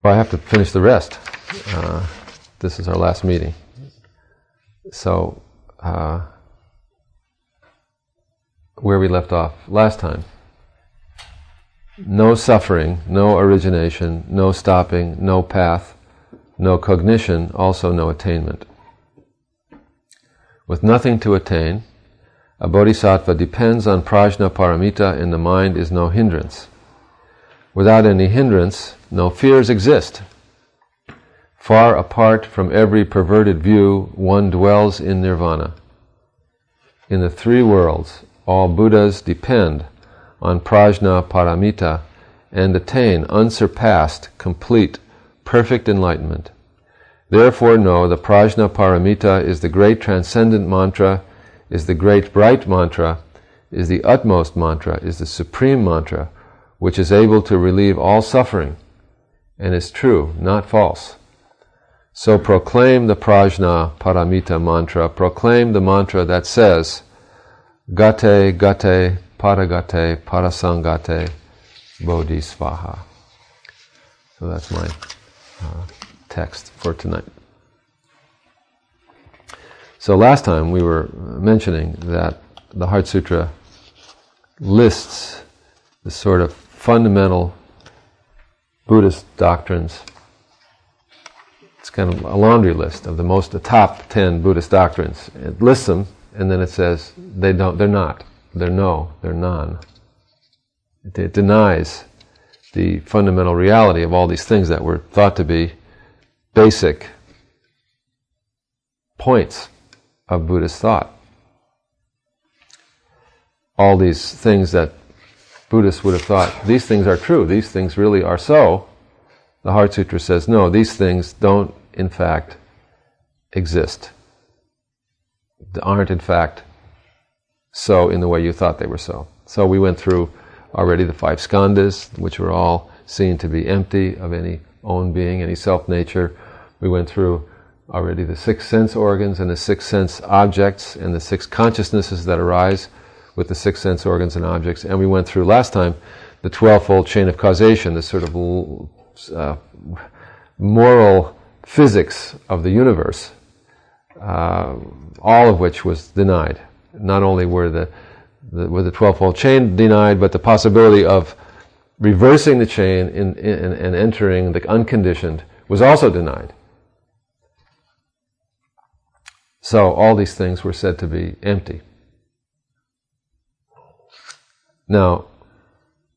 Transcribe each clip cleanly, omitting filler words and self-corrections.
Well, I have to finish the rest. This is our last meeting. So, where we left off last time. No suffering, no origination, no stopping, no path, no cognition, also no attainment. With nothing to attain, a bodhisattva depends on prajna paramita in the mind is no hindrance. Without any hindrance, no fears exist. Far apart from every perverted view, one dwells in nirvana. In the three worlds, all Buddhas depend on prajna paramita and attain unsurpassed, complete, perfect enlightenment. Therefore know the prajna paramita is the great transcendent mantra, is the great bright mantra, is the utmost mantra, is the supreme mantra, which is able to relieve all suffering, and is true, not false. So proclaim the prajna paramita mantra, proclaim the mantra that says, Gate, gate, paragate, parasangate, bodhisvaha. So that's my text for tonight. So last time we were mentioning that the HeartSutra lists the sort of fundamental Buddhist doctrines. It's kind of a laundry list of the top 10 Buddhist doctrines. It lists them, and then it says they're not, they're no, they're none. It denies the fundamental reality of all these things that were thought to be basic points of Buddhist thought. All these things that Buddhists would have thought, these things are true, these things really are so. The HeartSutra says, no, these things don't, in fact, exist. They aren't, in fact, so in the way you thought they were so. So we went through already the 5 skandhas, which were all seen to be empty of any own being, any self-nature. We went through already the 6 sense organs and the 6 sense objects and the 6 consciousnesses that arise with the 6 sense organs and objects. And we went through last time the 12-fold chain of causation, the sort of moral physics of the universe, all of which was denied. Not only were the 12-fold chain denied, but the possibility of reversing the chain and entering the unconditioned was also denied. So all these things were said to be empty. Now,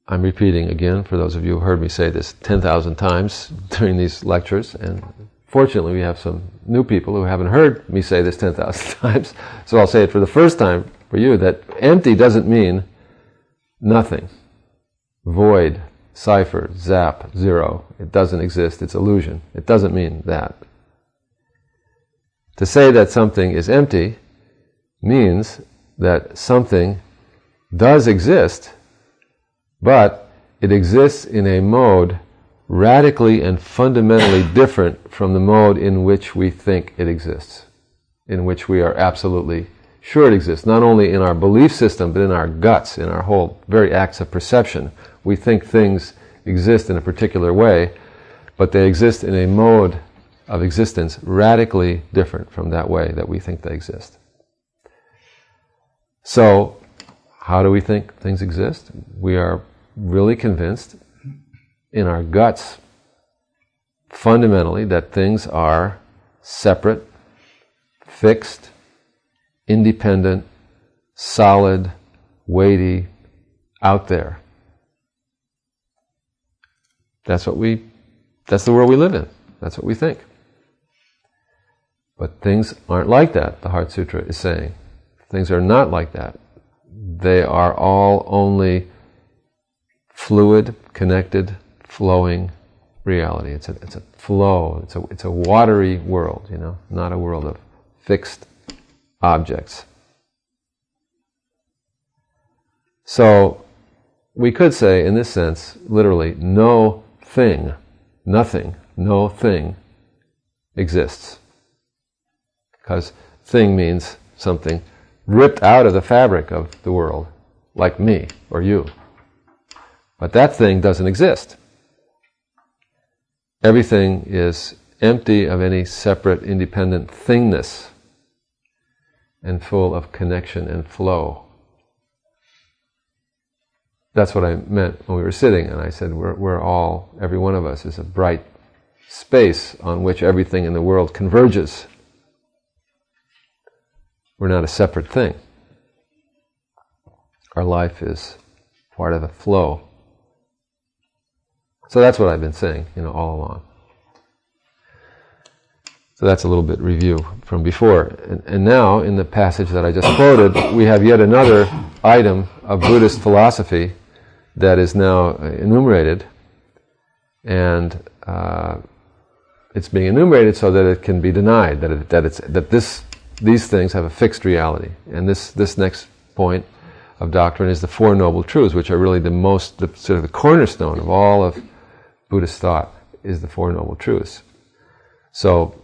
I'm repeating again, for those of you who heard me say this 10,000 times during these lectures, and fortunately we have some new people who haven't heard me say this 10,000 times, so I'll say it for the first time for you, that empty doesn't mean nothing, void, cipher, zap, zero. It doesn't exist, it's illusion. It doesn't mean that. To say that something is empty means that something does exist, but it exists in a mode radically and fundamentally different from the mode in which we think it exists, in which we are absolutely sure it exists, not only in our belief system, but in our guts, in our whole very acts of perception. We think things exist in a particular way, but they exist in a mode of existence radically different from that way that we think they exist. So, how do we think things exist? We are really convinced in our guts, fundamentally, that things are separate, fixed, independent, solid, weighty, out there. That's the world we live in. That's what we think. But things aren't like that, the HeartSutra is saying. Things are not like that. They are all only fluid, connected, flowing reality. It's a flow. It's a watery world, not a world of fixed objects. So we could say, in this sense, literally, no thing, nothing, no thing exists. Because thing means something ripped out of the fabric of the world, like me or you. But that thing doesn't exist. everything is empty of any separate, independent thingness and full of connection and flow. That's what I meant when we were sitting, and I said we're all, every one of us is a bright space on which everything in the world converges. We're not a separate thing. Our life is part of a flow. So that's what I've been saying, all along. So that's a little bit review from before. And now, in the passage that I just quoted, we have yet another item of Buddhist philosophy that is now enumerated, and it's being enumerated so that it can be denied, these things have a fixed reality. And this next point of doctrine is the Four Noble Truths, which are really the cornerstone of all of Buddhist thought, is the Four Noble Truths. So,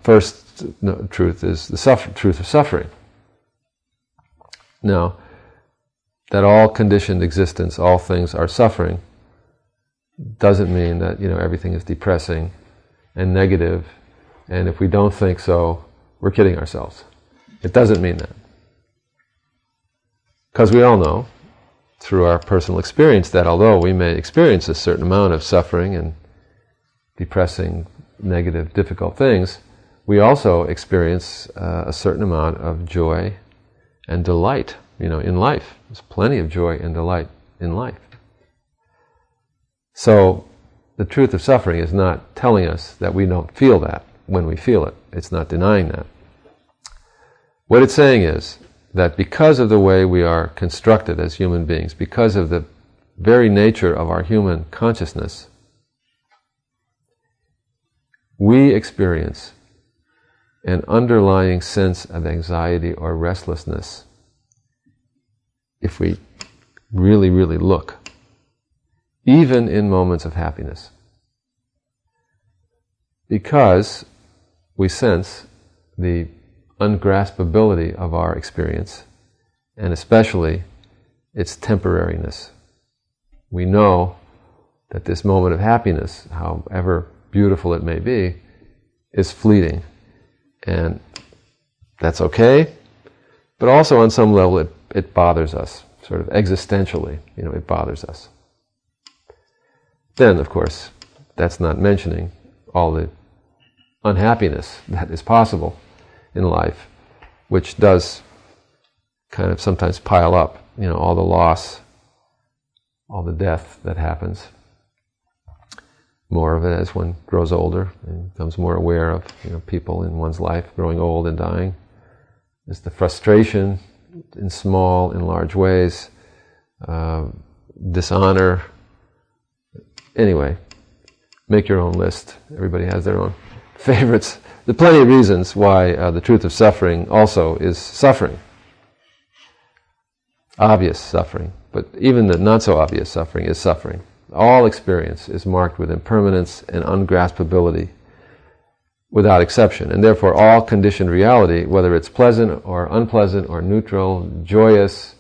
first truth is the truth of suffering. Now, that all conditioned existence, all things are suffering, doesn't mean that everything is depressing and negative, and if we don't think so, we're kidding ourselves. It doesn't mean that. Because we all know, through our personal experience, that although we may experience a certain amount of suffering and depressing, negative, difficult things, we also experience a certain amount of joy and delight, in life. There's plenty of joy and delight in life. So, the truth of suffering is not telling us that we don't feel that when we feel it. It's not denying that. What it's saying is that because of the way we are constructed as human beings, because of the very nature of our human consciousness, we experience an underlying sense of anxiety or restlessness if we really, really look, even in moments of happiness. Because we sense the ungraspability of our experience, and especially its temporariness. We know that this moment of happiness, however beautiful it may be, is fleeting, and that's okay, but also on some level it bothers us, sort of existentially, it bothers us. Then, of course, that's not mentioning all the unhappiness that is possible in life, which does kind of sometimes pile up, all the loss, all the death that happens. More of it as one grows older and becomes more aware of people in one's life growing old and dying. There's the frustration in small and large ways, dishonor. Anyway, make your own list. Everybody has their own favorites. There are plenty of reasons why the truth of suffering also is suffering. Obvious suffering, but even the not so obvious suffering is suffering. All experience is marked with impermanence and ungraspability without exception, and therefore all conditioned reality, whether it's pleasant or unpleasant or neutral, joyous,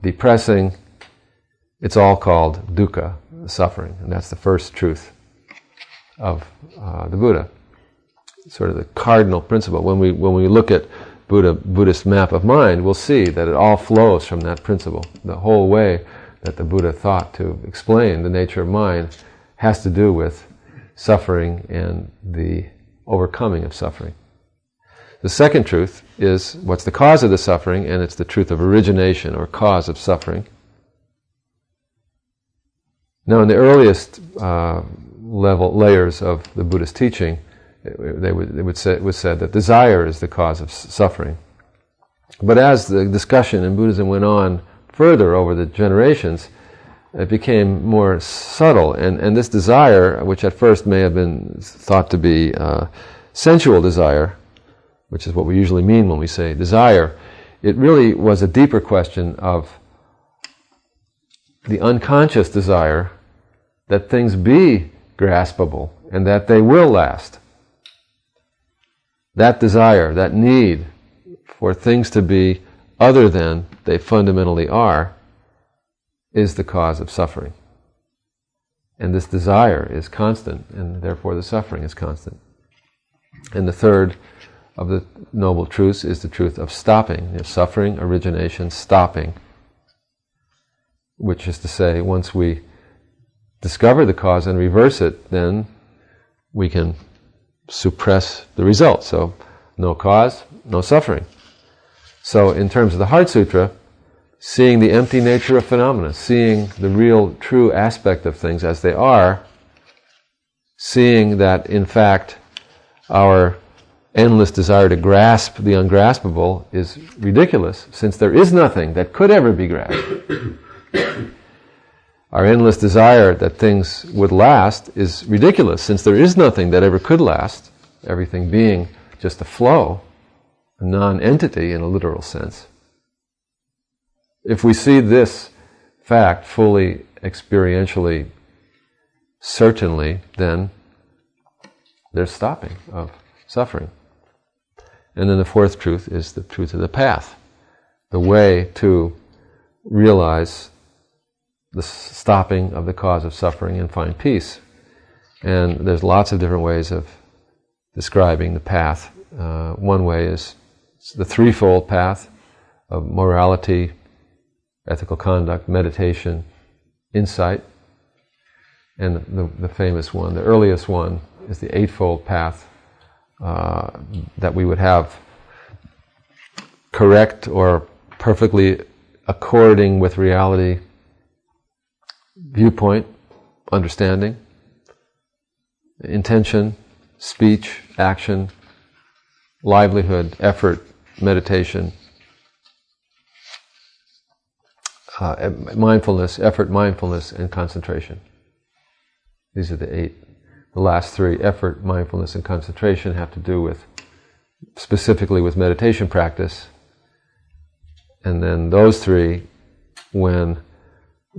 depressing, it's all called dukkha, suffering, and that's the first truth of the Buddha. Sort of the cardinal principle. When we look at Buddhist map of mind, we'll see that it all flows from that principle. The whole way that the Buddha thought to explain the nature of mind has to do with suffering and the overcoming of suffering. The second truth is what's the cause of the suffering, and it's the truth of origination or cause of suffering. Now, in the earliest layers of the Buddhist teaching, it was said that desire is the cause of suffering. But as the discussion in Buddhism went on further over the generations, it became more subtle, and this desire, which at first may have been thought to be sensual desire, which is what we usually mean when we say desire, it really was a deeper question of the unconscious desire that things be graspable and that they will last. That desire, that need for things to be other than they fundamentally are, is the cause of suffering. And this desire is constant, and therefore the suffering is constant. And the third of the Noble Truths is the truth of stopping, suffering, origination, stopping, which is to say, once we discover the cause and reverse it, then we can suppress the result. So, no cause, no suffering. So, in terms of the HeartSutra, seeing the empty nature of phenomena, seeing the real, true aspect of things as they are, seeing that, in fact, our endless desire to grasp the ungraspable is ridiculous, since there is nothing that could ever be grasped. Our endless desire that things would last is ridiculous, since there is nothing that ever could last, everything being just a flow, a non-entity in a literal sense. If we see this fact fully, experientially, certainly, then there's stopping of suffering. And then the fourth truth is the truth of the path, the way to realize the stopping of the cause of suffering and find peace. And there's lots of different ways of describing the path. One way is the threefold path of morality, ethical conduct, meditation, insight. And the famous one, the earliest one, is the eightfold path that we would have correct or perfectly according with reality viewpoint, understanding, intention, speech, action, livelihood, effort, meditation, mindfulness, effort, mindfulness, and concentration. These are the eight. The last three, effort, mindfulness, and concentration, have to do with, specifically with meditation practice. And then those three, when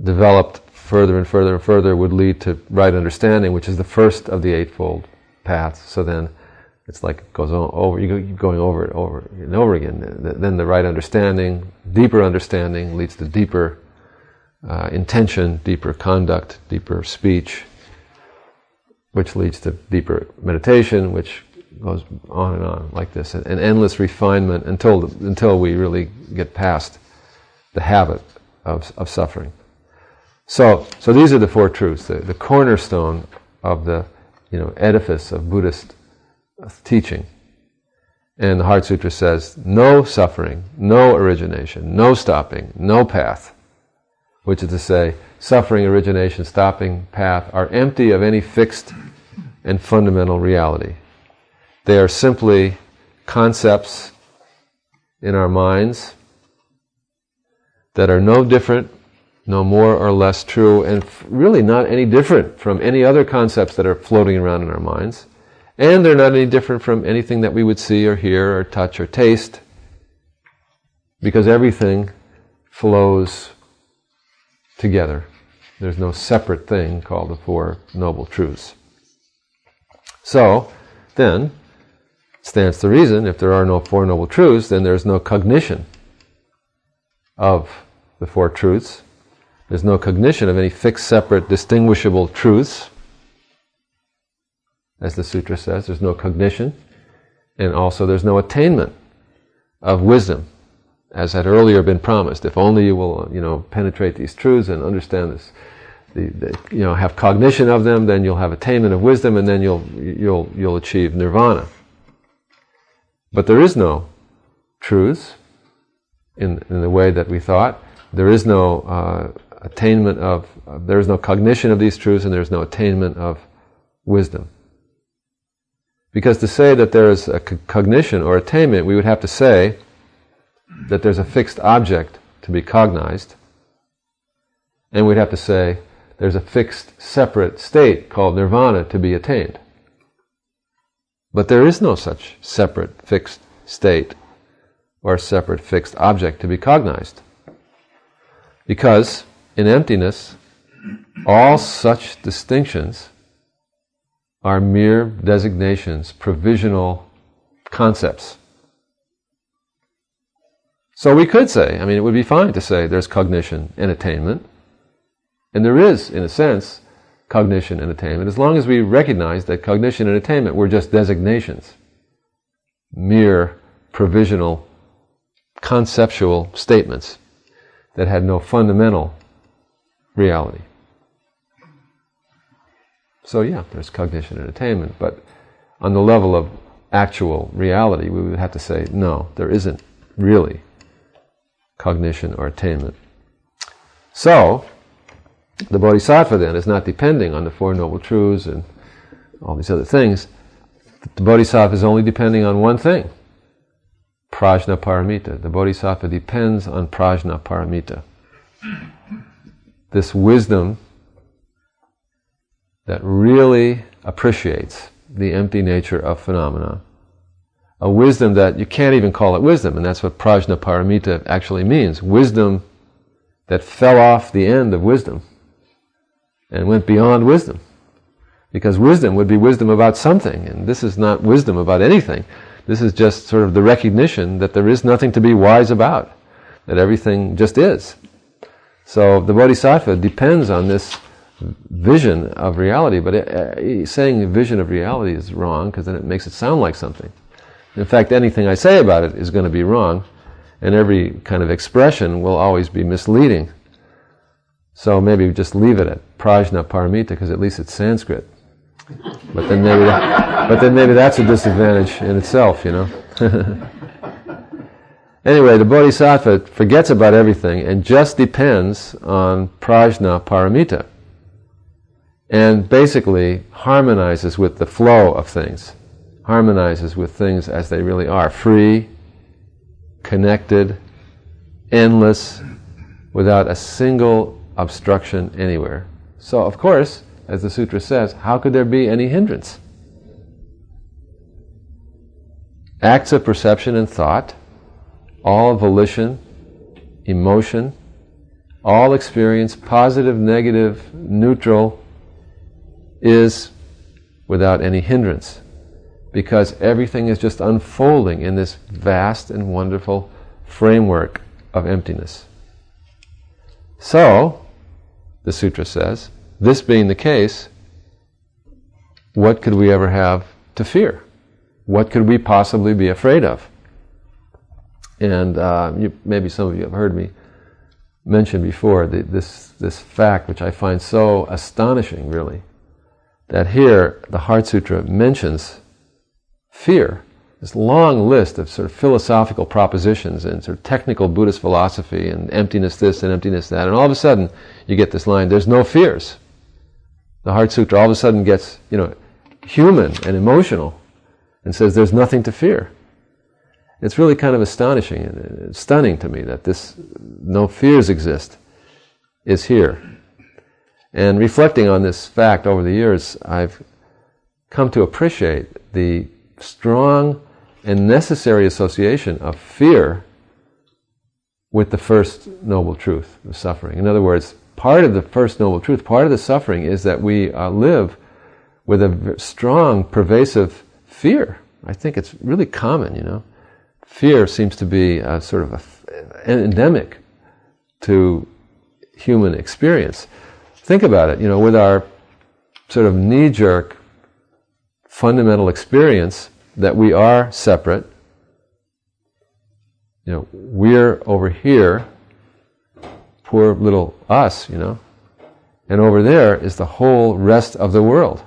developed further and further and further, would lead to right understanding, which is the first of the eightfold paths. So then it's like it goes on over, you keep going over it over and over again. Then the right understanding, deeper understanding, leads to deeper intention, deeper conduct, deeper speech, which leads to deeper meditation, which goes on and on like this, an endless refinement until we really get past the habit of suffering. So these are the four truths, the cornerstone of the edifice of Buddhist teaching. And the HeartSutra says, no suffering, no origination, no stopping, no path, which is to say, suffering, origination, stopping, path are empty of any fixed and fundamental reality. They are simply concepts in our minds that are no different, no more or less true, and really not any different from any other concepts that are floating around in our minds. And they're not any different from anything that we would see or hear or touch or taste, because everything flows together. There's no separate thing called the Four Noble Truths. So, then, stands to reason, if there are no Four Noble Truths, then there's no cognition of the Four Truths. There's no cognition of any fixed, separate, distinguishable truths. As the sutra says, there's no cognition. And also there's no attainment of wisdom, as had earlier been promised. If only you will, penetrate these truths and understand this, have cognition of them, then you'll have attainment of wisdom, and then you'll achieve nirvana. But there is no truths in the way that we thought. There is no attainment of, there is no cognition of these truths, and there is no attainment of wisdom. Because to say that there is a cognition or attainment, we would have to say that there's a fixed object to be cognized, and we'd have to say there's a fixed, separate state called nirvana to be attained. But there is no such separate, fixed state or separate, fixed object to be cognized. Because in emptiness, all such distinctions are mere designations, provisional concepts. So we could say, it would be fine to say there's cognition and attainment, and there is, in a sense, cognition and attainment, as long as we recognize that cognition and attainment were just designations, mere provisional, conceptual statements that had no fundamental reality. So yeah, there's cognition and attainment, but on the level of actual reality, we would have to say, no, there isn't really cognition or attainment. So, the Bodhisattva then is not depending on the Four Noble Truths and all these other things. The Bodhisattva is only depending on one thing, prajna paramita. The Bodhisattva depends on prajna paramita. This wisdom that really appreciates the empty nature of phenomena. A wisdom that you can't even call it wisdom, and that's what prajna paramita actually means. Wisdom that fell off the end of wisdom and went beyond wisdom. Because wisdom would be wisdom about something, and this is not wisdom about anything. This is just sort of the recognition that there is nothing to be wise about, that everything just is. So the Bodhisattva depends on this vision of reality, but saying vision of reality is wrong, because then it makes it sound like something. In fact, anything I say about it is going to be wrong, and every kind of expression will always be misleading. So maybe just leave it at prajna paramita, because at least it's Sanskrit. But then maybe that's a disadvantage in itself, you know. Anyway, the Bodhisattva forgets about everything and just depends on prajna paramita, and basically harmonizes with the flow of things, harmonizes with things as they really are, free, connected, endless, without a single obstruction anywhere. So, of course, as the sutra says, how could there be any hindrance? Acts of perception and thought, all volition, emotion, all experience, positive, negative, neutral, is without any hindrance, because everything is just unfolding in this vast and wonderful framework of emptiness. So, the sutra says, this being the case, what could we ever have to fear? What could we possibly be afraid of? And maybe some of you have heard me mention before this fact, which I find so astonishing, really, that here the HeartSutra mentions fear, this long list of sort of philosophical propositions and sort of technical Buddhist philosophy and emptiness this and emptiness that, and all of a sudden you get this line, there's no fears. The HeartSutra all of a sudden gets, human and emotional and says there's nothing to fear. It's really kind of astonishing and stunning to me that this no fears exist is here. And reflecting on this fact over the years, I've come to appreciate the strong and necessary association of fear with the first noble truth of suffering. In other words, part of the first noble truth, part of the suffering is that we live with a strong, pervasive fear. I think it's really common, Fear seems to be sort of endemic to human experience. Think about it, with our sort of knee-jerk fundamental experience that we are separate. We're over here, poor little us, and over there is the whole rest of the world.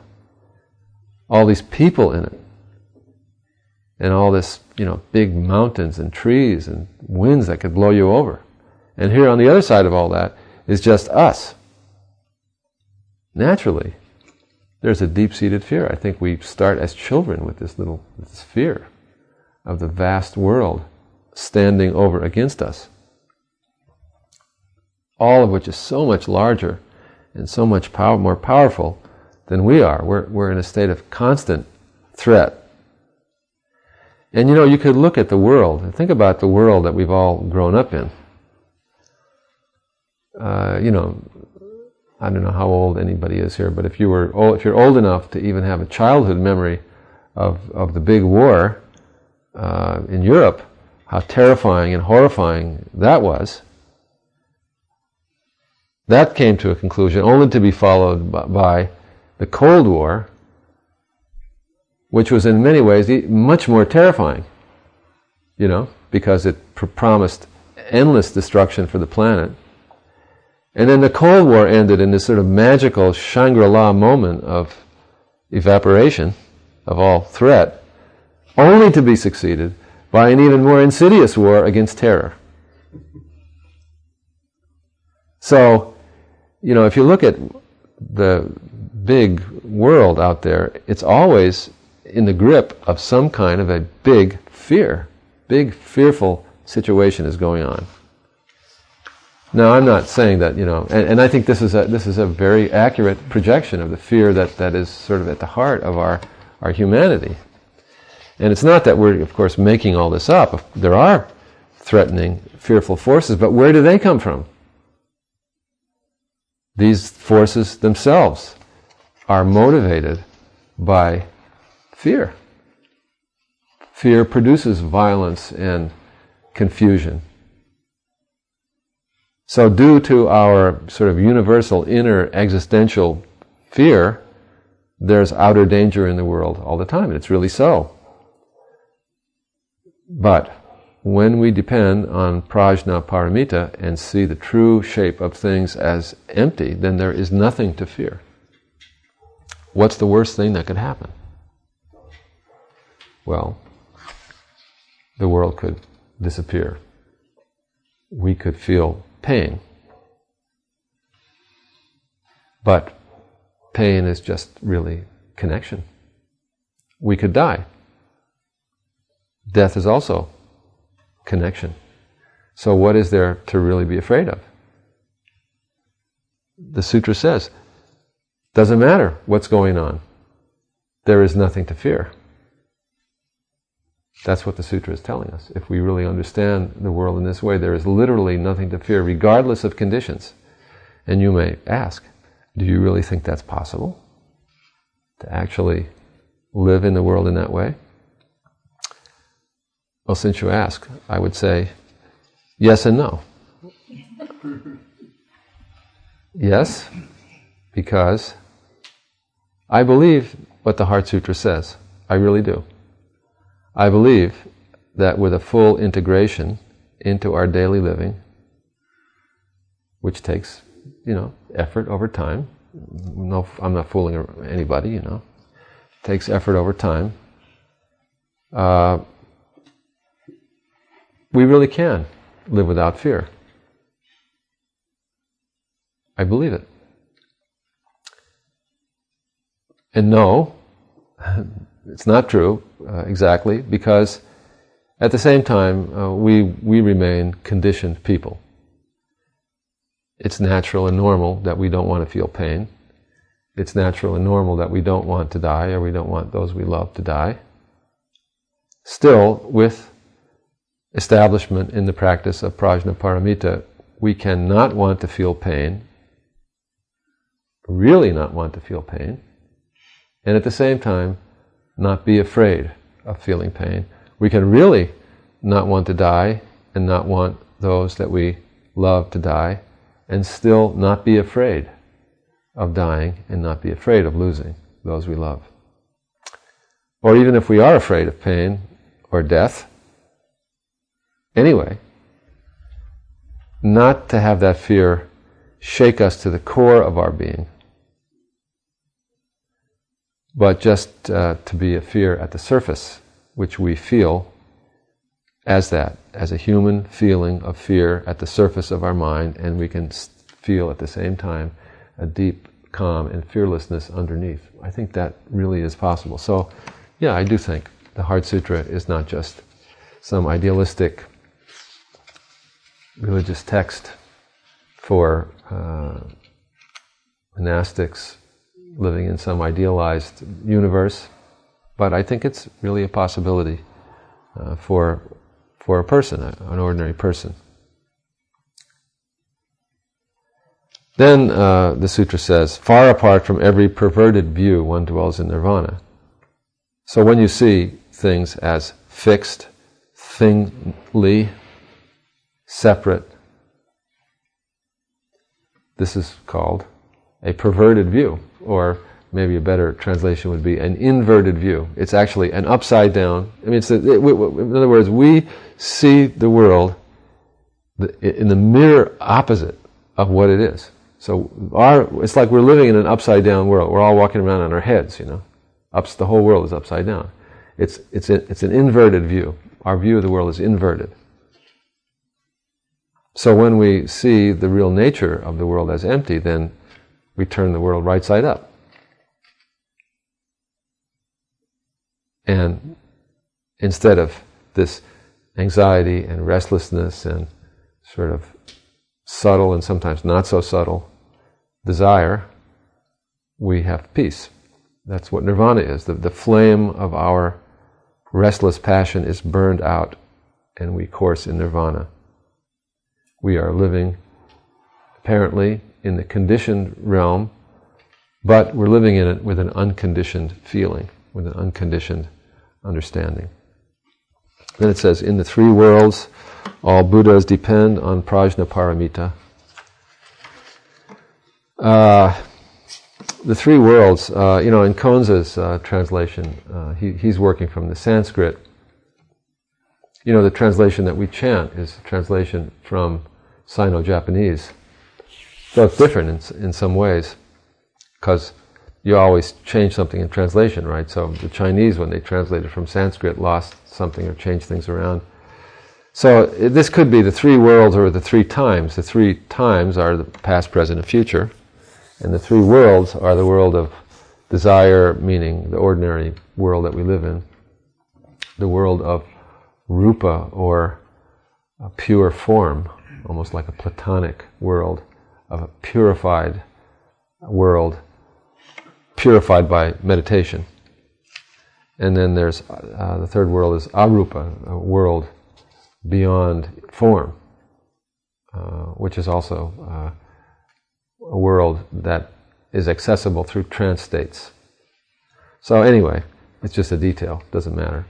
All these people in it. And all this, big mountains and trees and winds that could blow you over. And here on the other side of all that is just us. Naturally, there's a deep-seated fear. I think we start as children with this fear of the vast world standing over against us. All of which is so much larger and so much more powerful than we are. We're in a state of constant threat. And you could look at the world and think about the world that we've all grown up in. I don't know how old anybody is here, but if you're old enough to even have a childhood memory of the big war in Europe, how terrifying and horrifying that was. That came to a conclusion, only to be followed by the Cold War, which was in many ways much more terrifying, because it promised endless destruction for the planet. And then the Cold War ended in this sort of magical Shangri-La moment of evaporation of all threat, only to be succeeded by an even more insidious war against terror. So, if you look at the big world out there, it's always in the grip of some kind of a big fear. Big fearful situation is going on. Now, I'm not saying that, and I think this is a very accurate projection of the fear that is sort of at the heart of our humanity. And it's not that we're, of course, making all this up. There are threatening, fearful forces, but where do they come from? These forces themselves are motivated by fear. Fear produces violence and confusion. So due to our sort of universal inner existential fear, there's outer danger in the world all the time, and it's really so. But when we depend on prajna paramita and see the true shape of things as empty, then there is nothing to fear. What's the worst thing that could happen? Well, the world could disappear. We could feel pain. But pain is just really connection. We could die. Death is also connection. So what is there to really be afraid of? The sutra says, doesn't matter what's going on. There is nothing to fear. That's what the sutra is telling us. If we really understand the world in this way, there is literally nothing to fear, regardless of conditions. And you may ask, do you really think that's possible? To actually live in the world in that way? Well, since you ask, I would say yes and no. Yes, because I believe what the HeartSutra says. I really do. I believe that with a full integration into our daily living, which takes, effort over time. No, I'm not fooling anybody, takes effort over time. We really can live without fear. I believe it. And no, it's not true exactly, because at the same time we remain conditioned people. It's natural and normal that we don't want to feel pain. It's natural and normal that we don't want to die, or we don't want those we love to die. Still, with establishment in the practice of prajna paramita, we cannot want to feel pain, really not want to feel pain, and at the same time not be afraid of feeling pain. We can really not want to die and not want those that we love to die, and still not be afraid of dying and not be afraid of losing those we love. Or even if we are afraid of pain or death, anyway, not to have that fear shake us to the core of our being, but just to be a fear at the surface, which we feel as that, as a human feeling of fear at the surface of our mind, and we can feel at the same time a deep calm and fearlessness underneath. I think that really is possible. So, yeah, I do think the HeartSutra is not just some idealistic religious text for monastics living in some idealized universe, but I think it's really a possibility for a person, an ordinary person. Then the sutra says, far apart from every perverted view, one dwells in nirvana. So when you see things as fixed, thingly, separate, This is called a perverted view, or maybe a better translation would be an inverted view. It's actually an upside down. I mean, in other words, we see the world in the mirror opposite of what it is. So it's like we're living in an upside down world. We're all walking around on our heads, The whole world is upside down. It's an inverted view. Our view of the world is inverted. So when we see the real nature of the world as empty, then we turn the world right side up. And instead of this anxiety and restlessness and sort of subtle and sometimes not so subtle desire, we have peace. That's what nirvana is. The flame of our restless passion is burned out, and we course in nirvana. We are living, apparently, in the conditioned realm, but we're living in it with an unconditioned feeling, with an unconditioned understanding. Then it says, in the three worlds, all Buddhas depend on prajnaparamita. The three worlds, in Konza's translation, he's working from the Sanskrit. The translation that we chant is a translation from Sino-Japanese. So it's different in some ways, because you always change something in translation, right? So the Chinese, when they translated from Sanskrit, lost something or changed things around. So this could be the three worlds or the three times. The three times are the past, present, and future. And the three worlds are the world of desire, meaning the ordinary world that we live in, the world of rupa, or a pure form, almost like a Platonic world, of a purified world, purified by meditation. And then there's the third world is arupa, a world beyond form, which is also a world that is accessible through trance states. So anyway, it's just a detail, doesn't matter.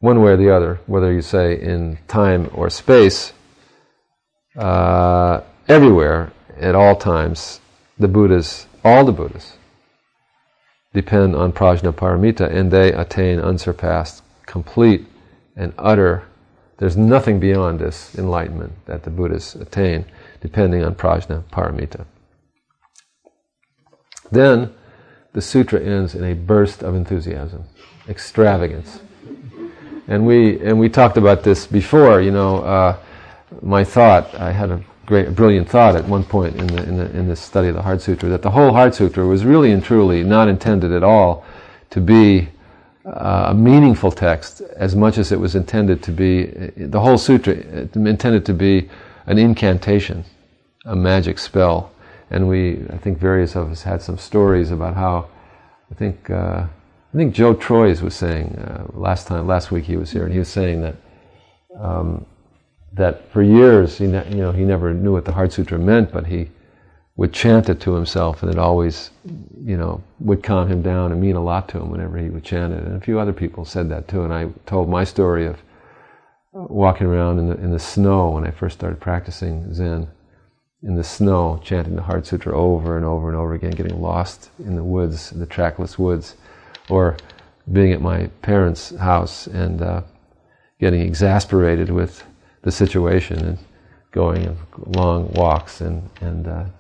One way or the other, whether you say in time or space, everywhere, at all times, all the Buddhas, depend on prajnaparamita, and they attain unsurpassed, complete, and utter. There's nothing beyond this enlightenment that the Buddhas attain, depending on prajnaparamita. Then the sutra ends in a burst of enthusiasm, extravagance. And we talked about this before. My thought, I had a brilliant thought at one point in this study of the HeartSutra, that the whole HeartSutra was really and truly not intended at all to be a meaningful text, as much as it was intended to be, the whole sutra intended to be an incantation, a magic spell. And I think various of us had some stories about how, I think Joe Troyes was saying last week he was here, and he was saying that that for years he never knew what the HeartSutra meant, but he would chant it to himself, and it always would calm him down and mean a lot to him whenever he would chant it. And a few other people said that too. And I told my story of walking around in the snow when I first started practicing Zen, in the snow, chanting the HeartSutra over and over and over again, getting lost in the woods, the trackless woods, or being at my parents' house and getting exasperated with the situation and going on long walks and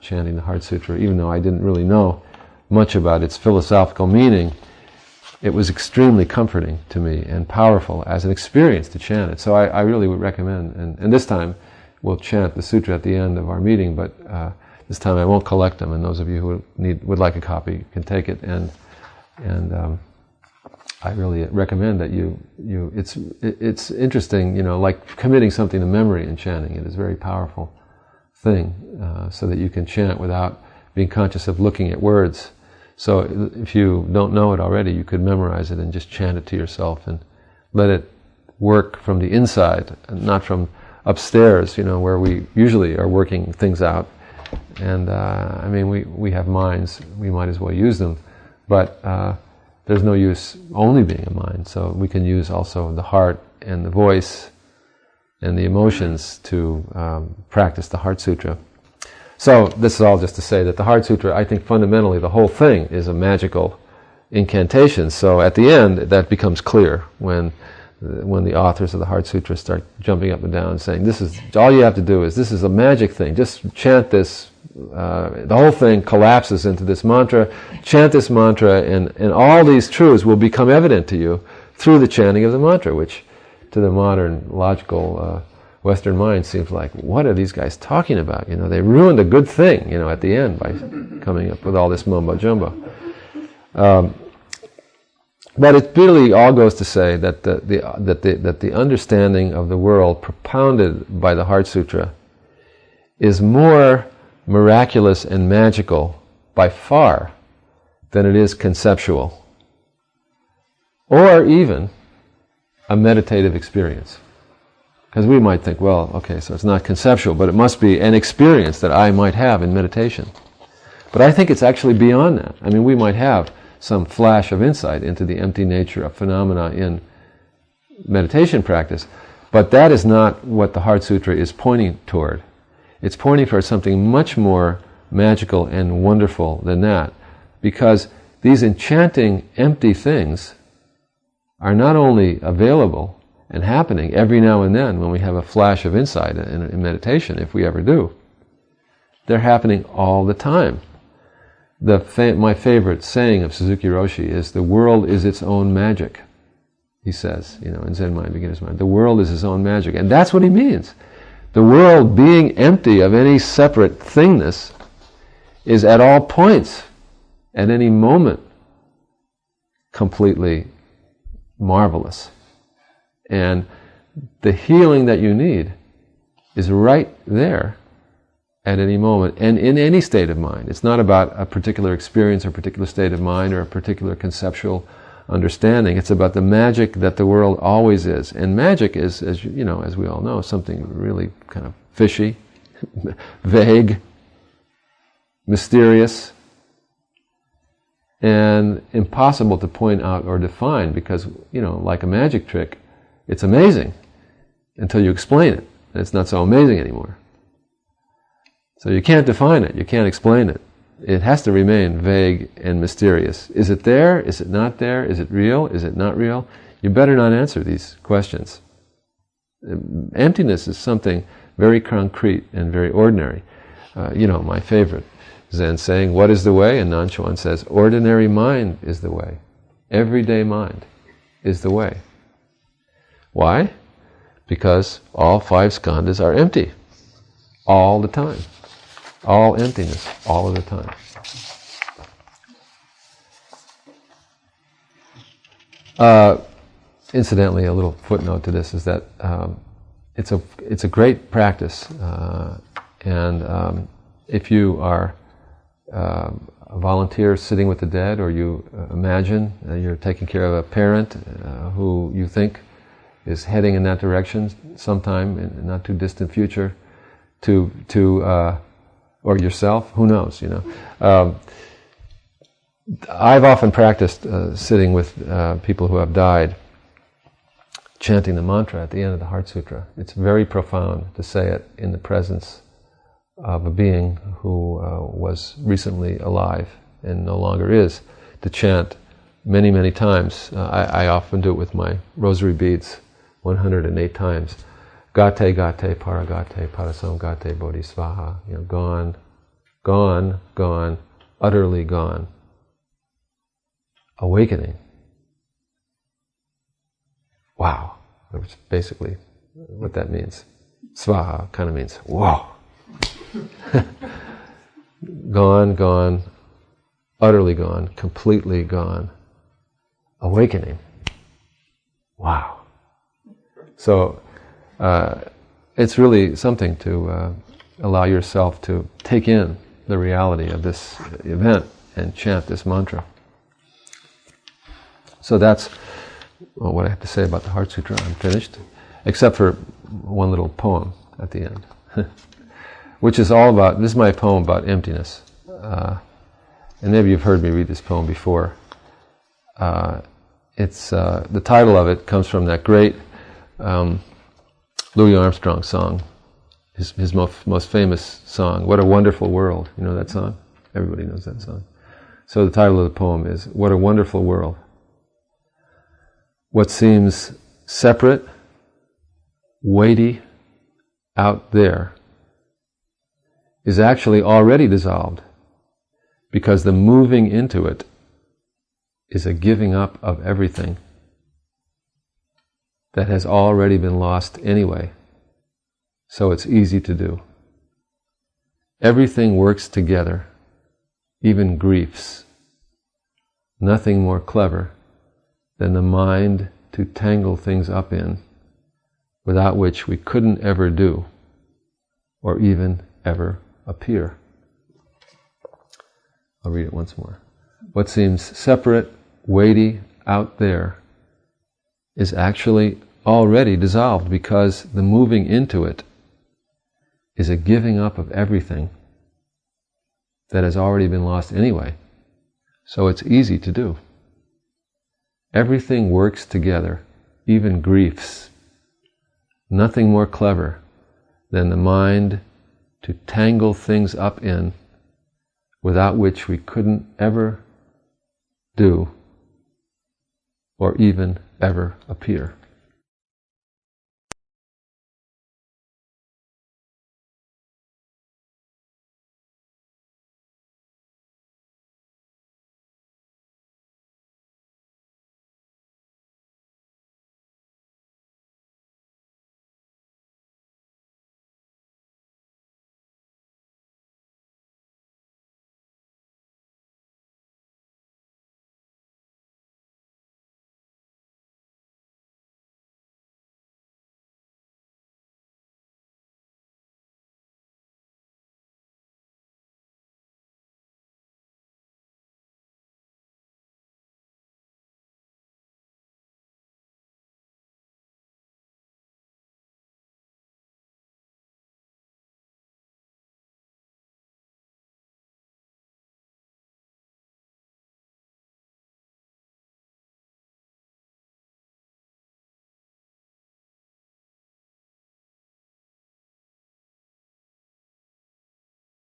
chanting the HeartSutra. Even though I didn't really know much about its philosophical meaning, it was extremely comforting to me and powerful as an experience to chant it. So I really would recommend, and this time we'll chant the sutra at the end of our meeting, but this time I won't collect them, and those of you who would like a copy can take it, and I really recommend that it's interesting, like committing something to memory and chanting it is a very powerful thing, so that you can chant without being conscious of looking at words. So if you don't know it already, you could memorize it and just chant it to yourself and let it work from the inside, and not from upstairs, where we usually are working things out. And we have minds, we might as well use them, but there's no use only being a mind, so we can use also the heart and the voice and the emotions to practice the HeartSutra. So this is all just to say that the Heart Sutra, I think fundamentally the whole thing is a magical incantation. So at the end, that becomes clear when the authors of the Heart Sutra start jumping up and down and saying, this is, all you have to do is, this is a magic thing, just chant this, the whole thing collapses into this mantra, chant this mantra, and all these truths will become evident to you through the chanting of the mantra, which to the modern, logical, Western mind seems like, what are these guys talking about? You know, they ruined a good thing, you know, at the end by coming up with all this mumbo jumbo. But it really all goes to say that the understanding of the world propounded by the Heart Sutra is more miraculous and magical by far than it is conceptual, or even a meditative experience. Because we might think, well, okay, so it's not conceptual, but it must be an experience that I might have in meditation. But I think it's actually beyond that. I mean, we might have some flash of insight into the empty nature of phenomena in meditation practice, but that is not what the Heart Sutra is pointing toward. It's pointing toward something much more magical and wonderful than that, because these enchanting, empty things are not only available and happening every now and then when we have a flash of insight in meditation, if we ever do, they're happening all the time. My favorite saying of Suzuki Roshi is, the world is its own magic. He says, you know, in Zen mind, beginner's mind, the world is its own magic. And that's what he means. The world being empty of any separate thingness is at all points, at any moment, completely marvelous. And the healing that you need is right there at any moment, and in any state of mind. It's not about a particular experience or a particular state of mind or a particular conceptual understanding. It's about the magic that the world always is. And magic is, as you know, as we all know, something really kind of fishy, vague, mysterious, and impossible to point out or define, because, you know, like a magic trick, it's amazing until you explain it, and it's not so amazing anymore. So you can't define it, you can't explain it. It has to remain vague and mysterious. Is it there? Is it not there? Is it real? Is it not real? You better not answer these questions. Emptiness is something very concrete and very ordinary. You know, my favorite Zen saying, what is the way? And Nanchuan says, ordinary mind is the way. Everyday mind is the way. Why? Because all five skandhas are empty all the time. All emptiness, all of the time. Incidentally, a little footnote to this is that it's a great practice, and if you are a volunteer sitting with the dead, or you imagine you're taking care of a parent who you think is heading in that direction sometime in a not too distant future, or yourself, who knows, you know. I've often practiced sitting with people who have died, chanting the mantra at the end of the Heart Sutra. It's very profound to say it in the presence of a being who was recently alive and no longer is, to chant many, many times. I often do it with my rosary beads, 108 times. Gate, gate, paragate, parasamgate, bodhisvaha. You know, gone, gone, gone, utterly gone. Awakening. Wow. That's basically what that means. Svaha kind of means, whoa. Gone, gone, utterly gone, completely gone. Awakening. Wow. So, it's really something to allow yourself to take in the reality of this event and chant this mantra. So that's what I have to say about the Heart Sutra. I'm finished, except for one little poem at the end, which is all about, this is my poem about emptiness. And maybe you've heard me read this poem before. It's the title of it comes from that great Louis Armstrong song, his most famous song, What a Wonderful World. You know that song? Everybody knows that song. So the title of the poem is, What a Wonderful World. What seems separate, weighty, out there, is actually already dissolved, because the moving into it is a giving up of everything that has already been lost anyway. So it's easy to do. Everything works together, even griefs. Nothing more clever than the mind to tangle things up in, without which we couldn't ever do, or even ever appear. I'll read it once more. What seems separate, weighty, out there, is actually already dissolved, because the moving into it is a giving up of everything that has already been lost anyway. So it's easy to do. Everything works together, even griefs. Nothing more clever than the mind to tangle things up in, without which we couldn't ever do, or even ever appear.